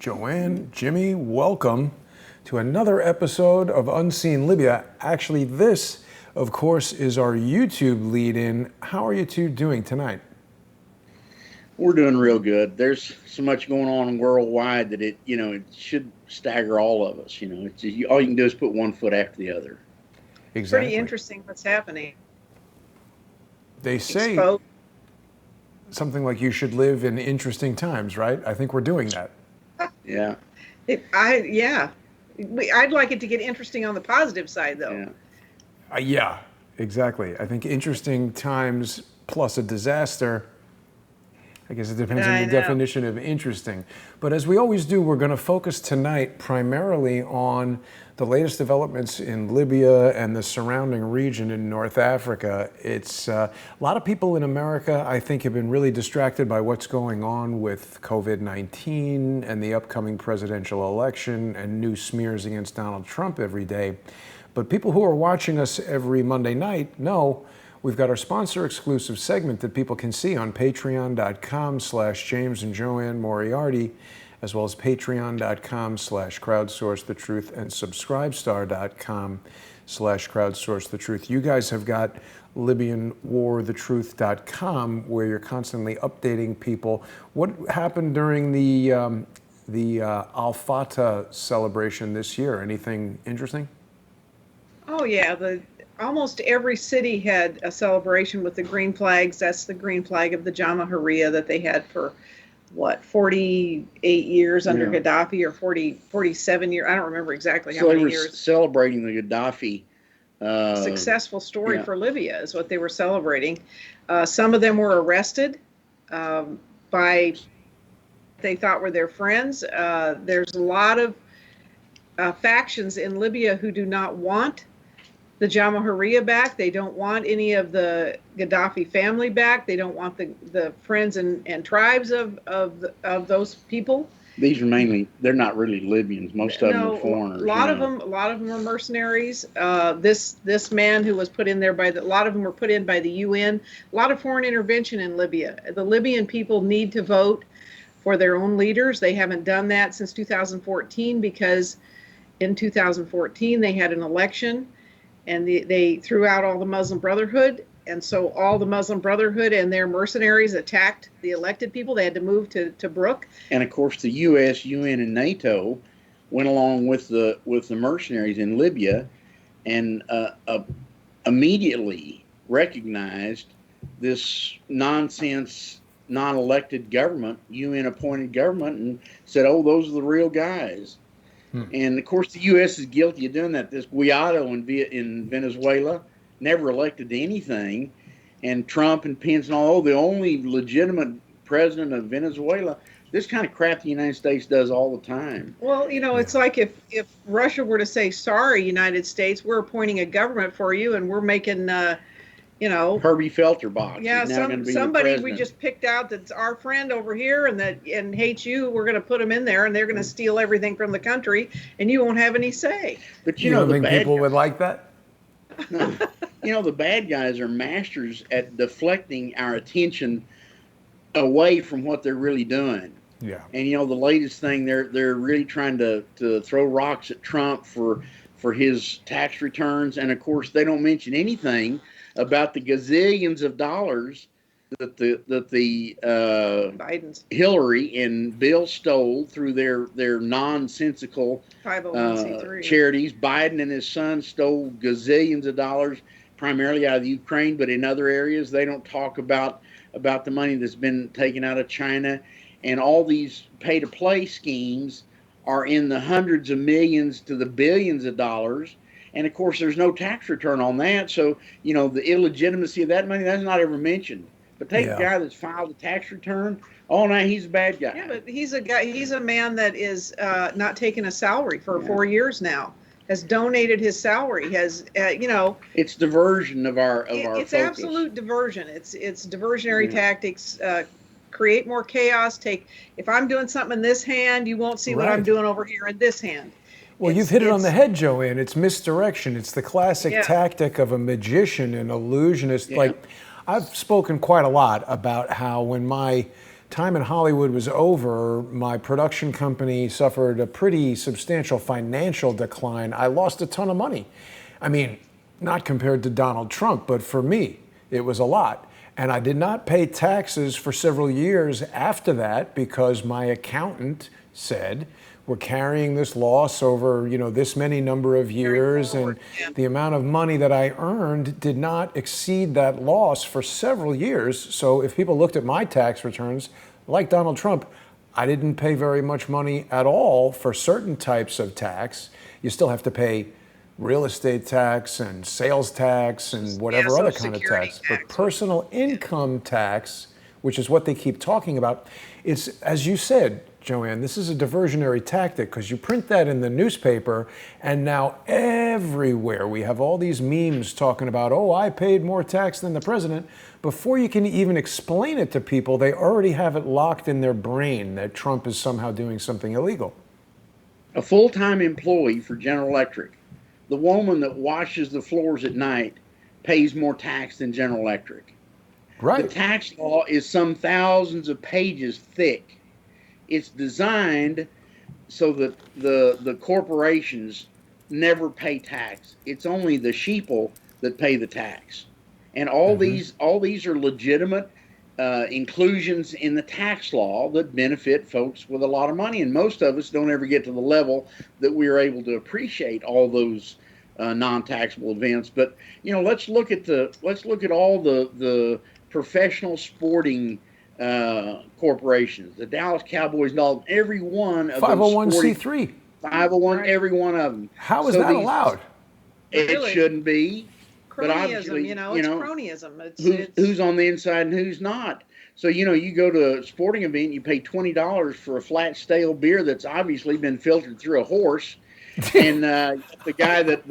JoAnne, Jimmy, welcome to another episode of Unseen Libya. Actually, this, of course, is our YouTube lead-in. How are you two doing tonight? We're doing real good. There's so much going on worldwide that it should stagger all of us. All you can do is put one foot after the other. Exactly. Pretty interesting what's happening. They say something like you should live in interesting times, right? I think we're doing that. Yeah. I'd like it to get interesting on the positive side, though. Yeah, exactly. I think interesting times plus a disaster. I guess it depends on your definition of interesting. But as we always do, we're going to focus tonight primarily on the latest developments in Libya and the surrounding region in North Africa. It's a lot of people in America, I think, have been really distracted by what's going on with COVID-19 and the upcoming presidential election and new smears against Donald Trump every day. But people who are watching us every Monday night know we've got our sponsor exclusive segment that people can see on patreon.com/James and JoAnne Moriarty, as well as patreon.com/crowdsourcethetruth and subscribestar.com/crowdsourcethetruth. You guys have got LibyanWarTheTruth.com, where you're constantly updating people. What happened during the Al-Fatah celebration this year? Anything interesting? Oh, yeah. Almost every city had a celebration with the green flags. That's the green flag of the Jamahiriya that they had for, 48 years under Gaddafi, or 47 years. I don't remember exactly how many years. So they were celebrating the Gaddafi. Successful story for Libya is what they were celebrating. Some of them were arrested by they thought were their friends. There's a lot of factions in Libya who do not want the Jamahiriya back. They don't want any of the Gaddafi family back. They don't want the friends and tribes of those people. These are they're not really Libyans. Most of them are foreigners. A lot of them are mercenaries. This man who was put in there a lot of them were put in by the UN. A lot of foreign intervention in Libya. The Libyan people need to vote for their own leaders. They haven't done that since 2014 because in 2014 they had an election. And they threw out all the Muslim Brotherhood. And so all the Muslim Brotherhood and their mercenaries attacked the elected people. They had to move to Tobruk. And of course, the U.S., UN, and NATO went along with the mercenaries in Libya and immediately recognized this nonsense, non-elected government, UN-appointed government, and said, oh, those are the real guys. And, of course, the U.S. is guilty of doing that. This Guaido in Venezuela never elected to anything. And Trump and Pence and all, the only legitimate president of Venezuela. This kind of crap the United States does all the time. Well, it's like if Russia were to say, sorry, United States, we're appointing a government for you and we're making Herbie Felterbach. Yeah, somebody we just picked out that's our friend over here and hates you. We're going to put them in there, and they're going to steal everything from the country, and you won't have any say. But you don't think people would like that? No. The bad guys are masters at deflecting our attention away from what they're really doing. Yeah. And the latest thing, they're really trying to throw rocks at Trump for his tax returns, and of course they don't mention anything about the gazillions of dollars that the Hillary and Bill stole through their nonsensical 501c3 charities. Biden and his son stole gazillions of dollars, primarily out of Ukraine, but in other areas they don't talk about the money that's been taken out of China. And all these pay-to-play schemes are in the hundreds of millions to the billions of dollars. And, of course, there's no tax return on that. So, the illegitimacy of that money, that's not ever mentioned. But take a guy that's filed a tax return. Oh, no, he's a bad guy. Yeah, but he's a man that is not taking a salary for 4 years now. Has donated his salary. It's diversion of our It's focus. Absolute diversion. It's diversionary tactics. Create more chaos. If I'm doing something in this hand, you won't see what I'm doing over here in this hand. Well, you've hit it on the head, JoAnne. It's misdirection. It's the classic tactic of a magician and illusionist. Like, I've spoken quite a lot about how when my time in Hollywood was over, my production company suffered a pretty substantial financial decline. I lost a ton of money. I mean, not compared to Donald Trump, but for me, it was a lot. And I did not pay taxes for several years after that because my accountant said, we're carrying this loss over, this many number of years, and the amount of money that I earned did not exceed that loss for several years. So if people looked at my tax returns, like Donald Trump, I didn't pay very much money at all for certain types of tax. You still have to pay real estate tax and sales tax and whatever other kind of tax. But personal income tax, which is what they keep talking about, it's, as you said, JoAnne, this is a diversionary tactic because you print that in the newspaper, and now everywhere we have all these memes talking about, oh, I paid more tax than the president. Before you can even explain it to people, they already have it locked in their brain that Trump is somehow doing something illegal. A full-time employee for General Electric, the woman that washes the floors at night, pays more tax than General Electric. Right. The tax law is some thousands of pages thick. It's designed so that the corporations never pay tax. It's only the sheeple that pay the tax. And all these are legitimate inclusions in the tax law that benefit folks with a lot of money. And most of us don't ever get to the level that we are able to appreciate all those non-taxable events. But let's look at all the professional sporting corporations, the Dallas Cowboys, and all, every one of 501c3. 501, every one of them. How is that allowed? It shouldn't be. Cronyism, but obviously, it's cronyism. Who's on the inside and who's not. So, you go to a sporting event, you pay $20 for a flat stale beer that's obviously been filtered through a horse, and the guy that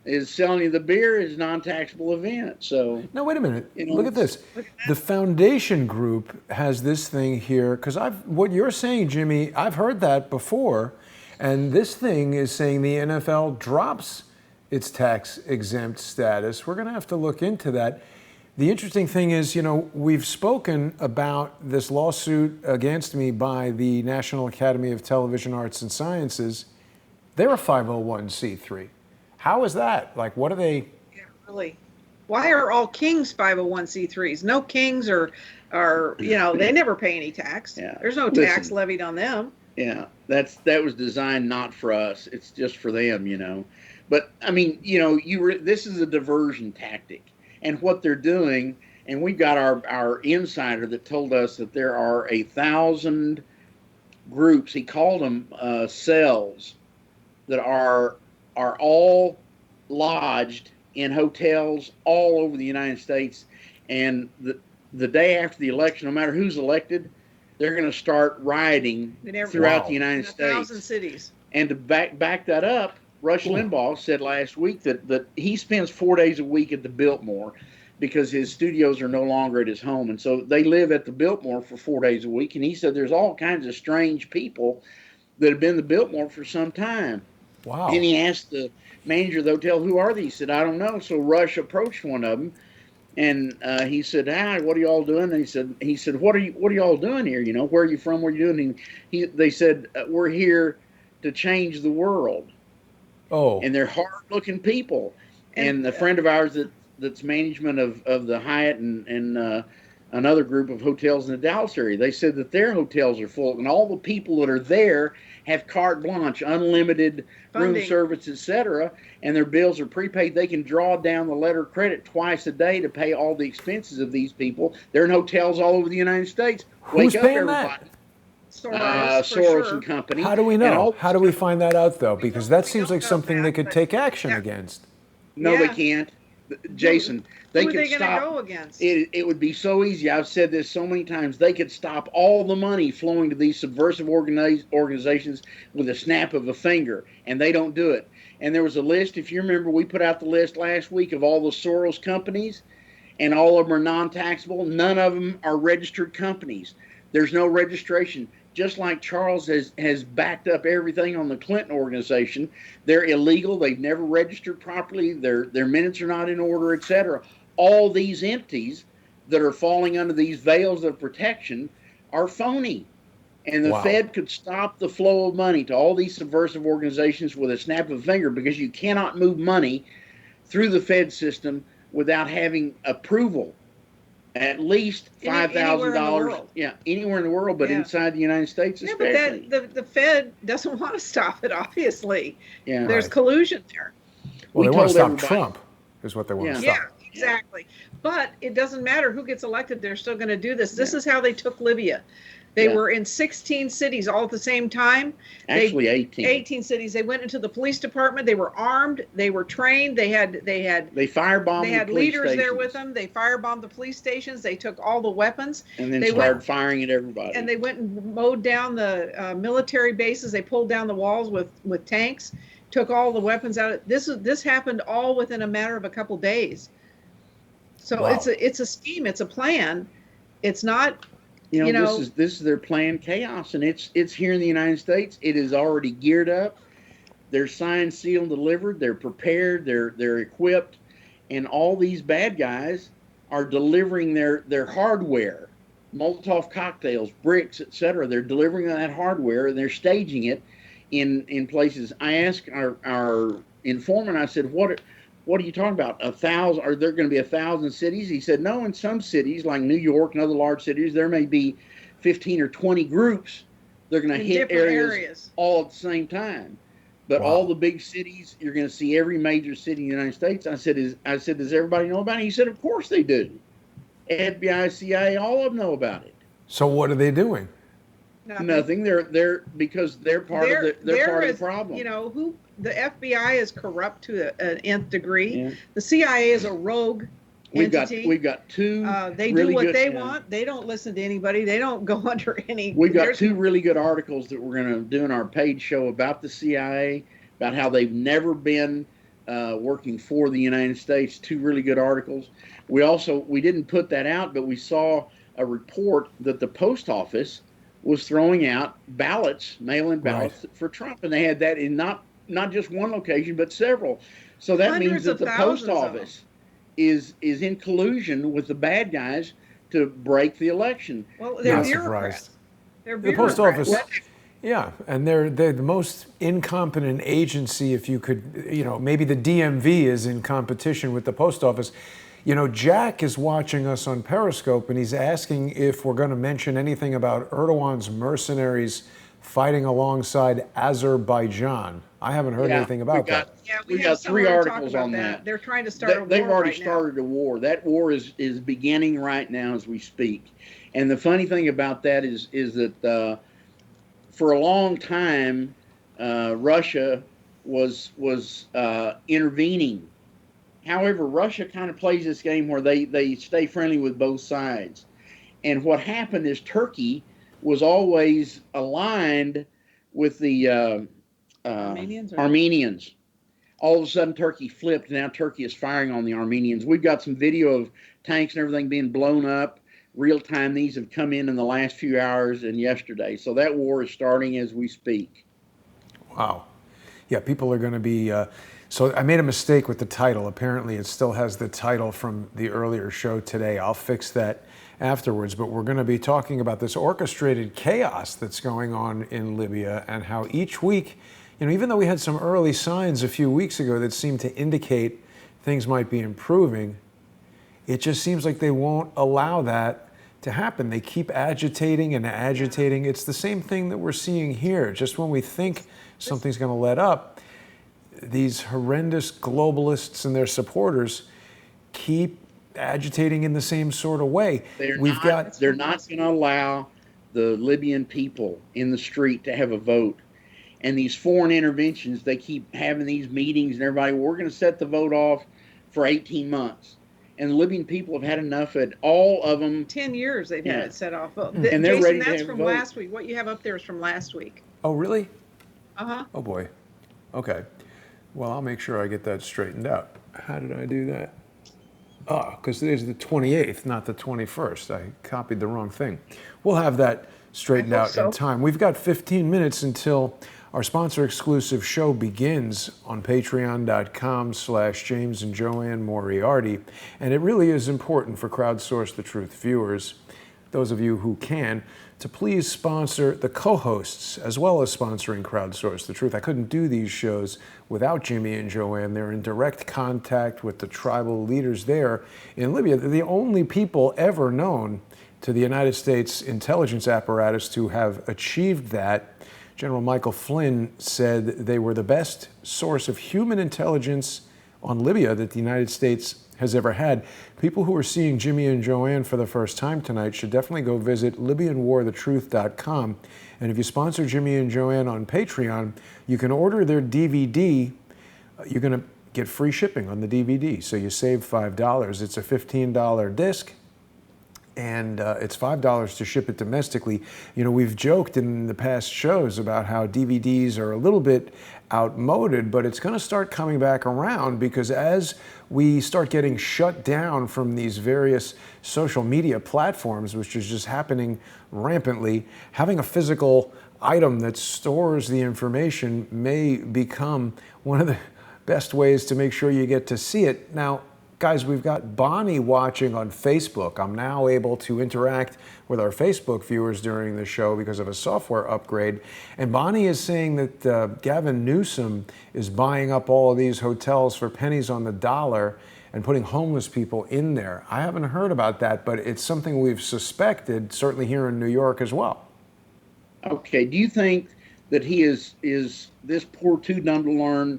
is selling you the beer is a non-taxable event. So no, wait a minute. Look at this. The foundation group has this thing here, because what you're saying, Jimmy, I've heard that before, and this thing is saying the NFL drops its tax exempt status. We're going to have to look into that. The interesting thing is, we've spoken about this lawsuit against me by the National Academy of Television Arts and Sciences. They're a 501c3. How is that? Like, what are they? Yeah, really. Why are all kings 501c3s? No kings are they never pay any tax. Yeah. There's no tax levied on them. Yeah, that was designed not for us. It's just for them, But I mean, this is a diversion tactic, and what they're doing. And we've got our insider that told us that there are 1,000 groups. He called them cells that are all lodged in hotels all over the United States, and the day after the election, no matter who's elected, they're going to start rioting throughout the United States. 1,000 cities. And to back that up, Rush Limbaugh said last week that he spends 4 days a week at the Biltmore because his studios are no longer at his home, and so they live at the Biltmore for 4 days a week. And he said there's all kinds of strange people that have been in the Biltmore for some time. Wow. And he asked the manager of the hotel, who are these? He said, I don't know. So Rush approached one of them, and he said, hi, what are y'all doing? And he said, what are y'all doing here? Where are you from? What are you doing? And they said, we're here to change the world. Oh. And they're hard-looking people. And a friend of ours that's management of the Hyatt and another group of hotels in the Dallas area, they said that their hotels are full, and all the people that are there have carte blanche, unlimited room service, etc., and their bills are prepaid. They can draw down the letter of credit twice a day to pay all the expenses of these people. They're in hotels all over the United States. Who's paying that? Soros and company. How do we know? How do we find that out, though? Because that seems like something they could take action against. No, they can't. Jason, they Who are could they stop. go against? It would be so easy. I've said this so many times. They could stop all the money flowing to these subversive organizations with a snap of a finger, and they don't do it. And there was a list, if you remember, we put out the list last week of all the Soros companies, and all of them are non-taxable. None of them are registered companies. There's no registration. Just like Charles has backed up everything on the Clinton organization, they're illegal. They've never registered properly. Their minutes are not in order, etc. All these entities that are falling under these veils of protection are phony. And the Wow. Fed could stop the flow of money to all these subversive organizations with a snap of a finger, because you cannot move money through the Fed system without having approval. At least $5,000. Yeah, anywhere in the world, but inside the United States especially. But the Fed doesn't want to stop it, obviously. Yeah. There's collusion there. Well, they want to stop Trump, is what they want to stop. Yeah, exactly. But it doesn't matter who gets elected, they're still going to do this. This is how they took Libya. They were in 16 cities all at the same time. Actually, 18. 18 cities. They went into the police department. They were armed. They were trained. They firebombed. They had leaders there with them. They firebombed the police stations. They took all the weapons. And then started firing at everybody. And they went and mowed down the military bases. They pulled down the walls with tanks. Took all the weapons out. This happened all within a matter of a couple days. So wow. it's a scheme. It's a plan. It's not. This is their planned chaos, and it's here in the United States. It is already geared up. They're signed, sealed, delivered. They're prepared. They're equipped, and all these bad guys are delivering their hardware, Molotov cocktails, bricks, etc. They're delivering that hardware, and they're staging it in places. I asked our informant. I said, What are you talking about? 1,000? Are there going to be 1,000 cities? He said, no, in some cities like New York and other large cities, there may be 15 or 20 groups. They're going to hit areas all at the same time. But all the big cities, you're going to see every major city in the United States. I said, does everybody know about it? He said, of course they do. FBI, CIA, all of them know about it. So what are they doing? Nothing. They're because they're part of the problem. The FBI is corrupt to an nth degree. Yeah. The CIA is a rogue entity. We've got two. They do what they want. They don't listen to anybody. They don't go under any. We've got two really good articles that we're going to do in our paid show about the CIA, about how they've never been working for the United States. Two really good articles. We didn't put that out, but we saw a report that the post office was throwing out ballots, mail-in ballots for Trump, and they had that in not just one location, but several. So that means that the post office is in collusion with the bad guys to break the election. Well, they're bureaucrats. They're bureaucrats. The post office, yeah, and they're the most incompetent agency. If you could, maybe the DMV is in competition with the post office. Jack is watching us on Periscope, and he's asking if we're going to mention anything about Erdogan's mercenaries fighting alongside Azerbaijan. I haven't heard anything about that. We got 3 articles on that. They're trying to start a war. They've already started a war. That war is beginning right now as we speak. And the funny thing about that is that for a long time, Russia was intervening. However, Russia kind of plays this game where they stay friendly with both sides. And what happened is Turkey was always aligned with the Armenians. All of a sudden, Turkey flipped. Now Turkey is firing on the Armenians. We've got some video of tanks and everything being blown up. Real time, these have come in the last few hours and yesterday. So that war is starting as we speak. Wow. Yeah, people are going to be... So I made a mistake with the title. Apparently, it still has the title from the earlier show today. I'll fix that afterwards. But we're going to be talking about this orchestrated chaos that's going on in Libya and how each week, even though we had some early signs a few weeks ago that seemed to indicate things might be improving, it just seems like they won't allow that to happen. They keep agitating and agitating. It's the same thing that we're seeing here. Just when we think something's going to let up, these horrendous globalists and their supporters keep agitating in the same sort of way. They're not going to allow the Libyan people in the street to have a vote. And these foreign interventions, they keep having these meetings and everybody, we're going to set the vote off for 18 months. And the Libyan people have had enough at all of them. 10 years they've had it set off. And they're ready to have that's from last week. What you have up there is from last week. Oh, really? Uh-huh. Oh, boy. Okay. Well, I'll make sure I get that straightened out. How did I do that? Oh, because today's the 28th, not the 21st. I copied the wrong thing. We'll have that straightened out in time. We've got 15 minutes until Our sponsor-exclusive show begins on patreon.com/James and JoAnne Moriarty, and it really is important for Crowdsource the Truth viewers, those of you who can, to please sponsor the co-hosts as well as sponsoring Crowdsource the Truth. I couldn't do these shows without Jimmy and JoAnne. They're in direct contact with the tribal leaders there in Libya. They're the only people ever known to the United States intelligence apparatus to have achieved that. General Michael Flynn said they were the best source of human intelligence on Libya that the United States has ever had. People who are seeing Jimmy and JoAnne for the first time tonight should definitely go visit LibyanWarTheTruth.com. And if you sponsor Jimmy and JoAnne on Patreon, you can order their DVD. You're going to get free shipping on the DVD, so you save $5. It's a $15 disc, and it's $5 to ship it domestically. You know, we've joked in the past shows about how DVDs are a little bit outmoded, but it's going to start coming back around, because as we start getting shut down from these various social media platforms, which is just happening rampantly, having a physical item that stores the information may become one of the best ways to make sure you get to see it. Now, guys, we've got Bonnie watching on Facebook. I'm now able to interact with our Facebook viewers during the show because of a software upgrade. And Bonnie is saying that Gavin Newsom is buying up all of these hotels for pennies on the dollar and putting homeless people in there. I haven't heard about that, but it's something we've suspected, certainly here in New York as well. Okay, do you think that he is this poor too dumb to learn,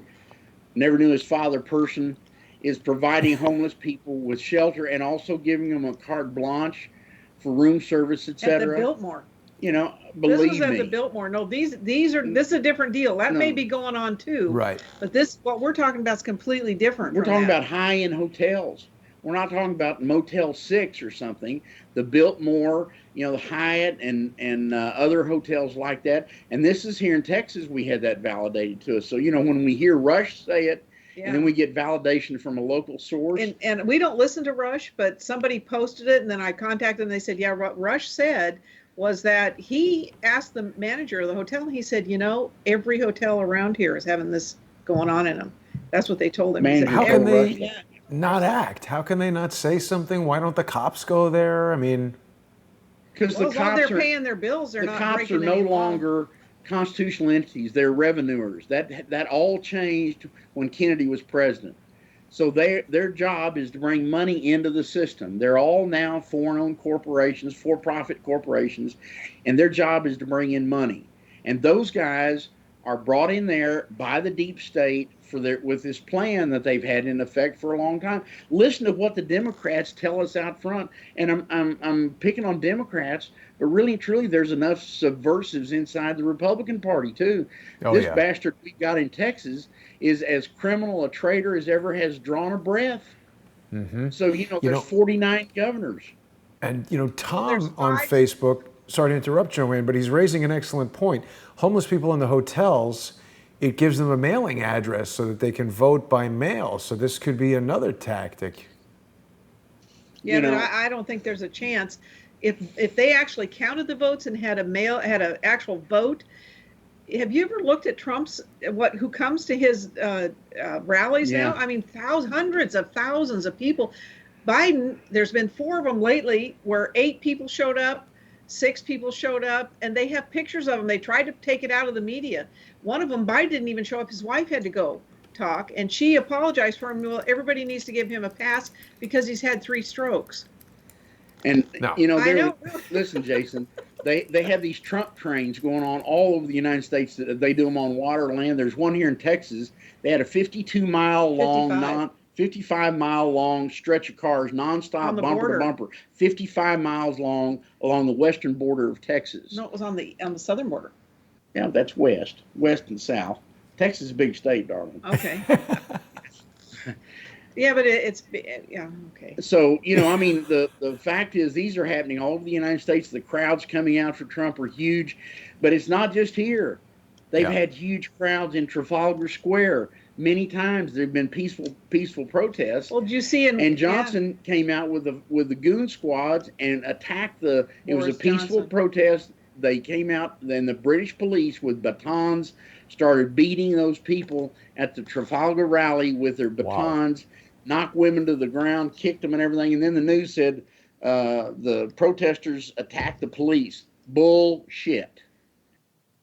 never knew his father person, is providing homeless people with shelter and also giving them a carte blanche for room service, etc.? At the Biltmore. You know, believe me. This was at the Biltmore. No, this is a different deal. That may be going on too. Right. But what we're talking about is completely different. We're talking about high-end hotels. We're not talking about Motel 6 or something. The Biltmore, you know, the Hyatt and other hotels like that. And this is here in Texas. We had that validated to us. So, you know, when we hear Rush say it, and then we get validation from a local source. And we don't listen to Rush, but somebody posted it, and then I contacted them, and they said, yeah, what Rush said was that he asked the manager of the hotel, and he said, you know, every hotel around here is having this going on in them. That's what they told him. Man, how can they not act? How can they not say something? Why don't the cops go there? I mean, because the cops they're paying their bills, they're not breaking any law. The cops are no longer constitutional entities. They're revenuers. That all changed when Kennedy was president. So their job is to bring money into the system. They're all now foreign-owned corporations, for-profit corporations, and their job is to bring in money. And those guys are brought in there by the deep state with this plan that they've had in effect for a long time. Listen to what the Democrats tell us out front, and I'm picking on Democrats, but really and truly, there's enough subversives inside the Republican Party too. This bastard we got in Texas is as criminal a traitor as ever has drawn a breath. Mm-hmm. So there's 49 governors. And Tom on Facebook. Sorry to interrupt, JoAnne, but he's raising an excellent point. Homeless people in the hotels, it gives them a mailing address so that they can vote by mail. So this could be another tactic. Yeah, but I don't think there's a chance. If they actually counted the votes and had an actual vote. Have you ever looked at Trump's who comes to his rallies now? I mean, hundreds of thousands of people. Biden, there's been 4 of them lately where 8 people showed up. 6 people showed up, and they have pictures of them. They tried to take it out of the media. One of them, Biden didn't even show up. His wife had to go talk, and she apologized for him. Well, everybody needs to give him a pass because he's had 3 strokes. And listen, Jason, they have these Trump trains going on all over the United States. They do them on water, land. There's one here in Texas. They had a 55-mile long stretch of cars, nonstop, bumper to bumper, 55 miles long along the western border of Texas. No, it was on the southern border. Yeah, that's west and south. Texas is a big state, darling. Okay. Yeah, but okay. So, I mean, the fact is these are happening all over the United States. The crowds coming out for Trump are huge, but it's not just here. They've had huge crowds in Trafalgar Square. Many times there have been peaceful protests. Well, did you see? And Johnson came out with the goon squads and attacked it was a peaceful protest. they came out, then the British police with batons started beating those people at the Trafalgar rally with their batons, knocked women to the ground, kicked them and everything. And then the news said the protesters attacked the police. Bullshit.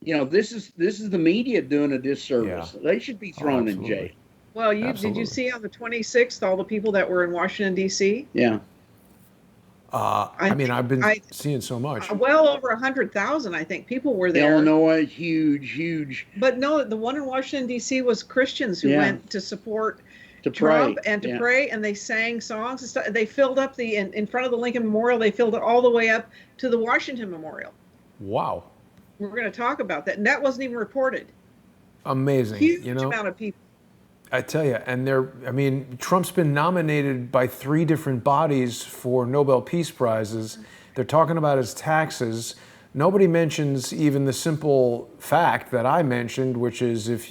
You know, this is the media doing a disservice. Yeah. They should be thrown in jail. Well, did you see on the 26th all the people that were in Washington, D.C.? Yeah. I mean, I've been seeing so much. Well over 100,000, I think, people were there. Illinois, huge. But no, the one in Washington, D.C. was Christians who went to support pray. Trump and to pray, and they sang songs and stuff. They filled up in front of the Lincoln Memorial. They filled it all the way up to the Washington Memorial. Wow. We're going to talk about that, and that wasn't even reported. Amazing. Huge amount of people. I tell you, and Trump's been nominated by 3 different bodies for Nobel Peace Prizes. They're talking about his taxes. Nobody mentions even the simple fact that I mentioned, which is if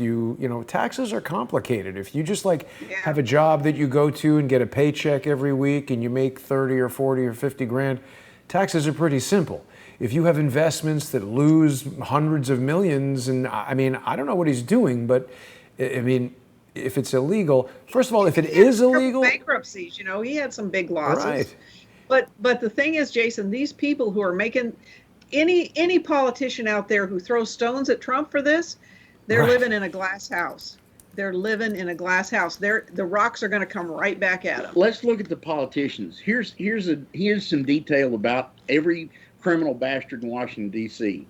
taxes are complicated. If you just have a job that you go to and get a paycheck every week and you make 30 or 40 or 50 grand, taxes are pretty simple. If you have investments that lose hundreds of millions, and I don't know what he's doing, but if it's illegal, first of all, if it is illegal, bankruptcies, he had some big losses. Right. But the thing is, Jason, these people who are making any politician out there who throws stones at Trump for this, they're living in a glass house. They're living in a glass house. The rocks are going to come right back at them. Let's look at the politicians. Here's some detail about every criminal bastard in Washington, D.C.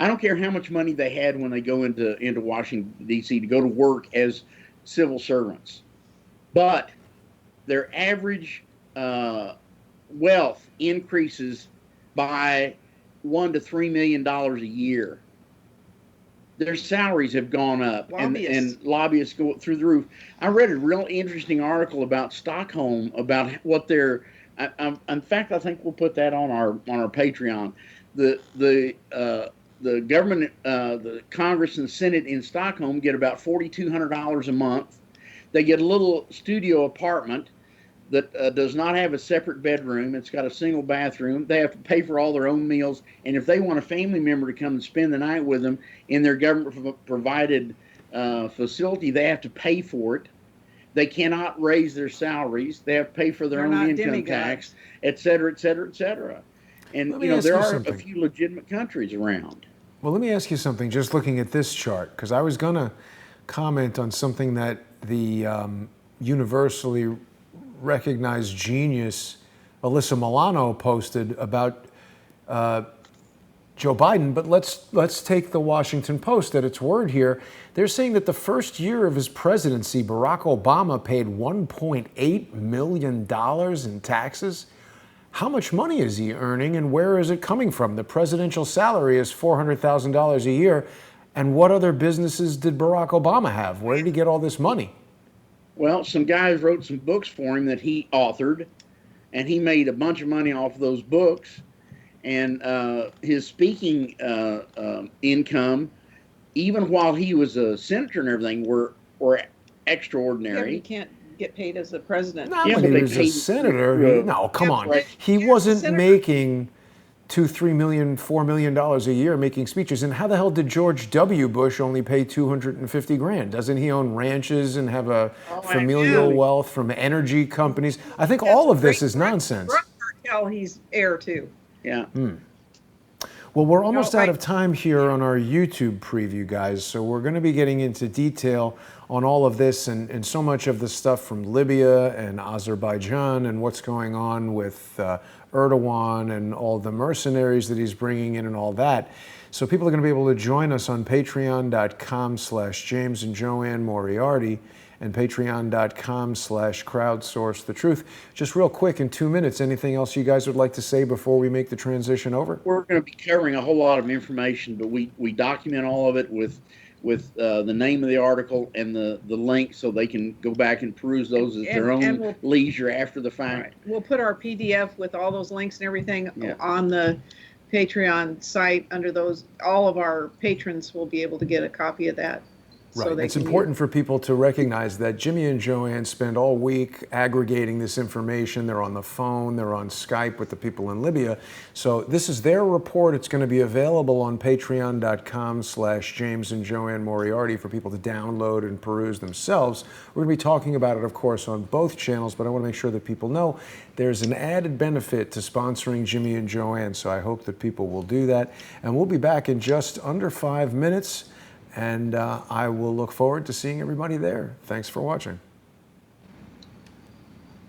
I don't care how much money they had when they go into Washington, D.C. to go to work as civil servants. But their average wealth increases by $1 to $3 million a year. Their salaries have gone up, and lobbyists go through the roof. I read a real interesting article about Stockholm, about what their in fact, I think we'll put that on our Patreon. The government, the Congress and the Senate in Stockholm get about $4,200 a month. They get a little studio apartment that does not have a separate bedroom. It's got a single bathroom. They have to pay for all their own meals. And if they want a family member to come and spend the night with them in their government-provided facility, they have to pay for it. They cannot raise their salaries. They have to pay for their own income tax, et cetera, et cetera, et cetera. And there are a few legitimate countries around. Well, let me ask you something, just looking at this chart, because I was going to comment on something that the universally recognized genius Alyssa Milano posted about Joe Biden, but let's take the Washington Post at its word here. They're saying that the first year of his presidency, Barack Obama paid $1.8 million in taxes. How much money is he earning, and where is it coming from? The presidential salary is $400,000 a year. And what other businesses did Barack Obama have? Where did he get all this money? Well, some guys wrote some books for him that he authored, and he made a bunch of money off of those books. And his speaking income, even while he was a senator and everything, were extraordinary. You can't get paid as the president. Not when he was a senator. No, come on. He wasn't making $2, $3 million, $4 million a year making speeches. And how the hell did George W. Bush only pay $250,000? Doesn't he own ranches and have a familial wealth from energy companies? I think all of this is nonsense. He's heir to. Yeah. Well, we're almost out of time here on our YouTube preview, guys. So we're going to be getting into detail on all of this and so much of the stuff from Libya and Azerbaijan and what's going on with Erdogan and all the mercenaries that he's bringing in and all that. So people are going to be able to join us on patreon.com/James and JoAnne Moriarty and patreon.com/crowdsourcethetruth. Just real quick, in 2 minutes, anything else you guys would like to say before we make the transition over? We're going to be covering a whole lot of information, but we document all of it with the name of the article and the link, so they can go back and peruse those at their own leisure after the fact. Right. We'll put our PDF with all those links and everything on the Patreon site under those. All of our patrons will be able to get a copy of that. So they It's can important for people to recognize that Jimmy and JoAnne spend all week aggregating this information. They're on the phone, they're on Skype with the people in Libya. So this is their report. It's going to be available on patreon.com/James and JoAnne Moriarty for people to download and peruse themselves. We're going to be talking about it, of course, on both channels, but I want to make sure that people know there's an added benefit to sponsoring Jimmy and JoAnne, so I hope that people will do that. And we'll be back in just under 5 minutes. And I will look forward to seeing everybody there. Thanks for watching.